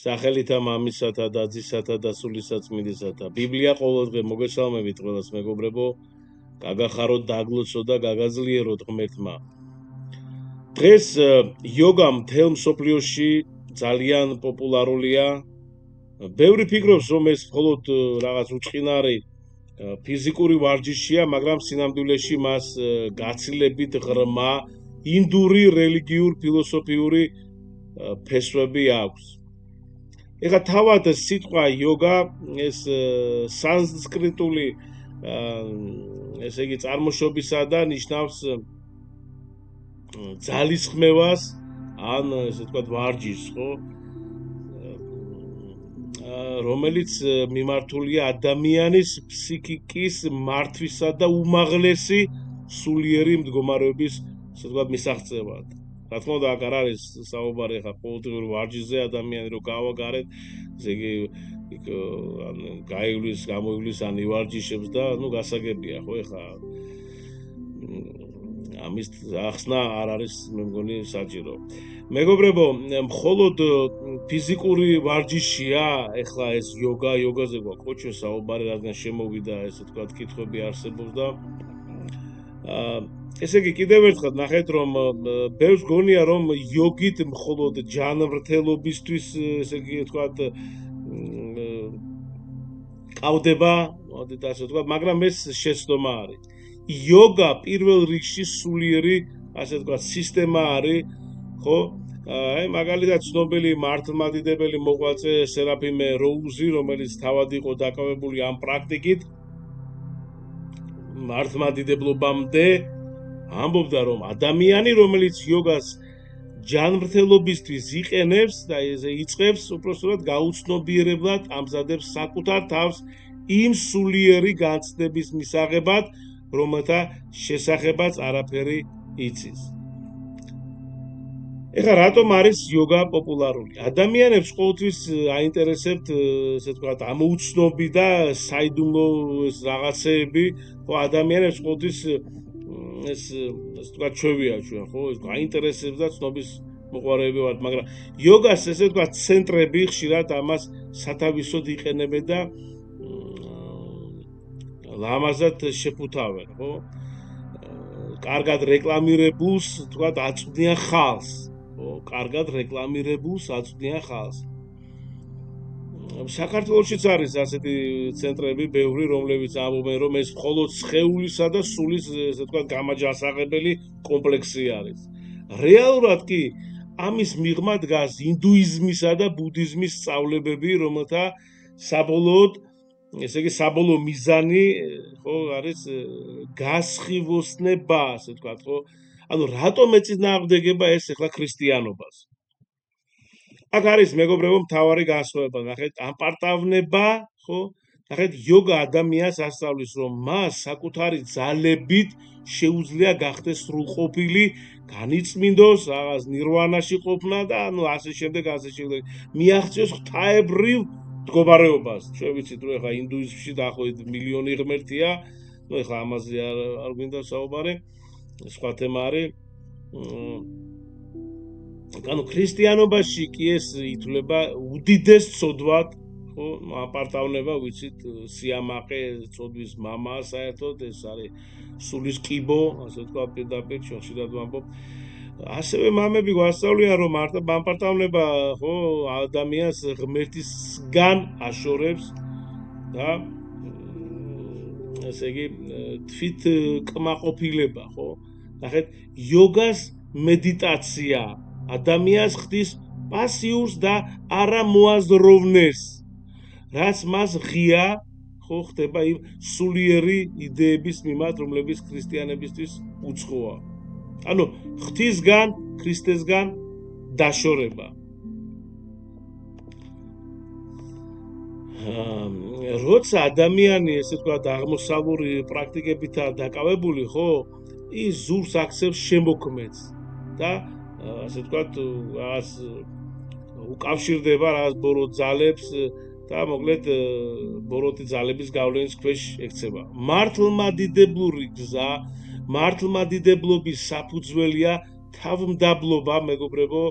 სახელითა მამისათა და ძისათა და სულისაწმინდისათა. ბიბლია ყოველდღე მოგესალმებით ყველას მეგობრებო, გაგახაროთ, დაგლოცო და გაგაძლიეროთ ღმერთმა. დღეს იოგა მთელ მსოფლიოში ძალიან პოპულარულია. ბევრი ფიქრობს, რომ ეს მხოლოდ რაღაც უწყინარი ფიზიკური ვარჯიშია, მაგრამ სინამდვილეში მას გაცილებით ღრმა ინდური რელიგიურ ფილოსოფიური ფესვები აქვს. ეხლა თავად სიტყვა იოგა ეს სანსკრიტული ესე იგი წარმოშობისა და ნიშნავს ძალისხმევას ან ესე ვთქვათ ვარჯიშს, ხო? რომელიც მიმართულია ადამიანის ფსიქიკის მართვისა და უმაღლესი სულიერი მდგომარეობის ესე ვთქვათ მისაღწევად. რა თქმა უნდა, აქ არ არის საუბარი ხა პოლიტიკური ვარჯიშზე, ადამიანი რო გავაგარეთ, ესე იგი გაივლის, გამოივლის ან ივარჯიშებს და გასაგებია, ხო, ეხა ამის ახსნა არ არის მე მგონი საჭირო. მეგობრებო, მხოლოდ ფიზიკური ვარჯიშია, ეხლა ეს იოგაზე გვაქვს ხო ჩვენ საუბარი, რადგან შემოვიდა ესე ვთქვათ კითხვები არსებობს და ესე იგი კიდევ ერთხელ ნახეთ რომ ბევრს გონია რომ იოგით მხოლოდ ჯანმრთელობისთვის ესე იგი ვთქვათ ყავდება, მოდით ასე ვთქვათ, მაგრამ ეს შეცდომა არის. იოგა პირველ რიგში სულიერი ასე ვთქვათ სისტემა არის, ხო? აი მაგალითად ცნობილი მართლმადიდებელი მოღვაწე სერაფიმე როუზი, რომელიც თავად იყო დაკავებული ამ პრაქტიკით მართლმადიდებლობამდე ამბობდა რომ ადამიანი რომელიც იოგას ჯანმრთელობისთვის იყენებს და იწყებს უпростоრად გაუცნობიერებლად ამზადებს საკუთარ თავს იმ სულიერი განცდების მისაღებად რომელთა შესახებაც არაფერი იცის. ეხლა რატომ არის იოგა პოპულარული? ადამიანებს ყოველთვის აინტერესებთ ესე ვთქვათ ამოუცნობი და საიდუმლო რაღაცეები, ხო ადამიანებს ყოველთვის ეს ვთქვათ ჩვევია ჩვენ, ხო, ეს გაინტერესებს და ცნობის მოყვარეები ვართ, მაგრამ იოგას ესე ვთქვათ ცენტრები ხშირად ამას სათავისოდ იყენებენ და ლამაზად შეფუთავენ, ხო? კარგად რეკლამირებულს, ვთქვათ, აწვდიან ხალხს, ხო? კარგად რეკლამირებულს აწვდიან ხალხს. საქართველოშიც არის ასეთი ცენტრები ბევრი, რომლებიც ამბობენ, რომ ეს მხოლოდ სხეულისა და სულის, ესე ვთქვათ, გამაჯანსაღებელი კომპლექსი არის. რეალურად კი ამის მიღმა დგას ინდუიზმისა და ბუდიზმის სწავლებები, რომელთა საბოლოოდ ესე იგი საბოლოო მიზანი, ხო, არის გასხივოსნება, ასე ვთქვათ, ხო? ანუ რატომ ეწინააღმდეგება ეს ახლა ქრისტიანობას? აქ არის მეგობრებო მთავარი განსხვავება, ნახეთ, ამპარტავნება, ხო? ნახეთ, იოგა ადამიანს ასწავლის, რომ მას საკუთარი ძალებით შეუძლია გახდეს სრულყოფილი, განიწმინდოს, რაღაც ნირვანაში ყოფნა და ანუ ასე შემდეგ, მიაღწიოს ღვთაებრივ მდგომარეობას. ჩვენ ვიცით, რომ ეხლა ინდუიზმში დაახლოებით მილიონი ღმერთია, ну ეხლა ამაზე არ გვინდა საუბარი, სხვა თემა არის. ანუ ქრისტიანობაში კი ეს ითვლება უდიდეს ცოდვად, ხო, აპარტავნება, ვიცით, სიამაყე, ცოდვის მამა საერთოდ, ეს არის სულის კიბო, ასე ვთქვათ, პირდაპირ ჩვენ ხშირად ვამბობ. ასევე მამები გვასწავლიან, რომ აპარტავნება, ხო, ადამიანს ღმერთისგან აშორებს და ესე იგი თვით კმაყოფილება, ხო? ნახეთ, იოგას მედიტაცია ადამიანს ხდის პასიურს და არამოაზროვნეს, რაც მას ღია, ხო, ხდება იმ სულიერი იდეების მიმართ, რომლებიც ქრისტიანებისთვის უცხოა. ანუ ღვთისგან, ქრისტესგან დაშორება. როცა ადამიანი ესე ვთქვათ აღმოსავლური პრაქტიკებითა დაკავებული, ხო, ის ზურს აქცევს შემოქმედს და ასე ვთქვათ რაღაც უკავშირდება რაღაც ბოროტ ძალებს და მოკლედ ბოროტი ძალების გავლენის ქვეშ ექცევა. მართლმადიდებლური გზა, მართლმადიდებლობის საფუძველია თავმდაბლობა, მეგობრებო,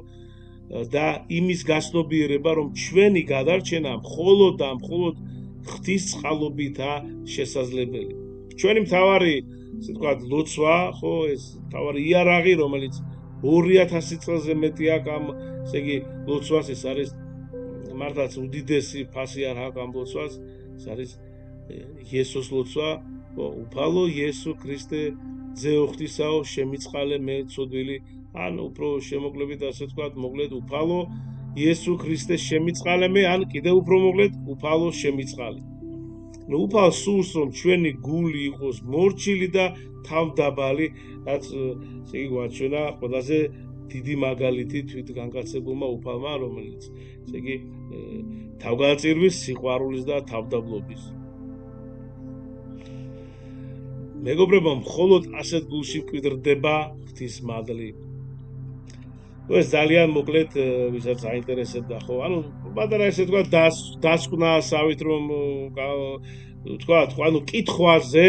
და იმის გაცნობიერება, რომ ჩვენი გადარჩენა მხოლოდ და მხოლოდ ღვთისწყალობითაა შესაძლებელი. ჩვენი მთავარი, ასე ვთქვათ, ლოცვა, ხო, ეს მთავარი იარაღი, რომელიც 2000 წელზე მეტი აქვს ამ, ესე იგი, ლოცვას, ეს არის მართლაც უდიდესი ფასი არ აქვს ამ ლოცვას, ეს არის იესოს ლოცვა, უფალო იესო ქრისტე ძეო ღვთისაო, შემიწყალე მე ცოდვილი, ან უფრო შემოკლებით ასე ვთქვათ, მოკლედ უფალო იესო ქრისტე შემიწყალე მე, ან კიდევ უფრო მოკლედ უფალო შემიწყალე. ნუ უფალს სურს, რომ ჩვენი გული იყოს მორჩილი და თავდაბალი, რაც ესე იგი გვაჩვენა ყველაზე დიდი მაგალითი თვითგანკაცებულმა უფალმა, რომელიც ესე იგი თავგანწირვის, სიყვარულის და თავდაბლობის. მეგობრებო, მხოლოდ ასეთ გულში მკვიდრდება ღვთის მადლი. ეს ძალიან მოკლედ ვისაც აინტერესებდა, ხო? ანუ პატარა ესე თქვა დასკვნასავით რომ თქვა, ანუ კითხვაზე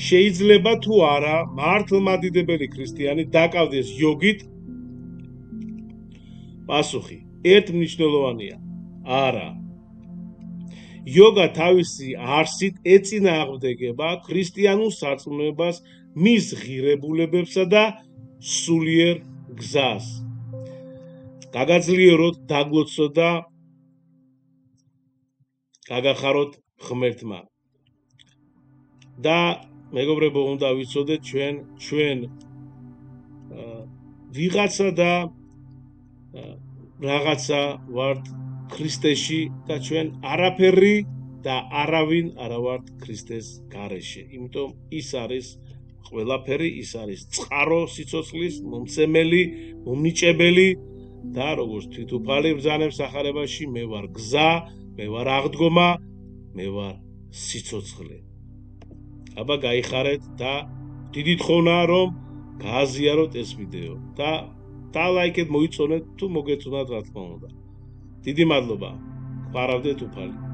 შეიძლება თუ არა მართლმადიდებელი ქრისტიანი დაკავდეს იოგით? პასუხი: ერთმნიშვნელოვანია. არა. იოგა თავისი არსით ეწინააღმდეგება ქრისტიანულ სარწმუნოებას, მის ღირებულებებსა და სულიერ გზას. გაგაძლიეროთ, დაგლოცოთ და გაგახაროთ ღმერთმა. და მეგობრებო, უნდა ვიცოდეთ ჩვენ ვიღაცა და რაღაცა ვართ ქრისტეში და ჩვენ არაფერი და არავინ არა ვართ ქრისტეს გარეშე. იმიტომ ის არის ყველაფერი, ის არის წყარო სიცოცხლის, მომცემელი, მომნიჭებელი და როგორც თვითუფალი ბრძანებს სახარებაში, მე ვარ გზა, მე ვარ აღდგომა, მე ვარ სიცოცხლე. აბა გაიხარეთ და დიდი თხოვნაა რომ გააზიაროთ ეს ვიდეო და ლაიქეთ მოიწონეთ თუ მოგეწონათ რა თქმა უნდა. დიდი მადლობა. გვარავდეთ უფალი.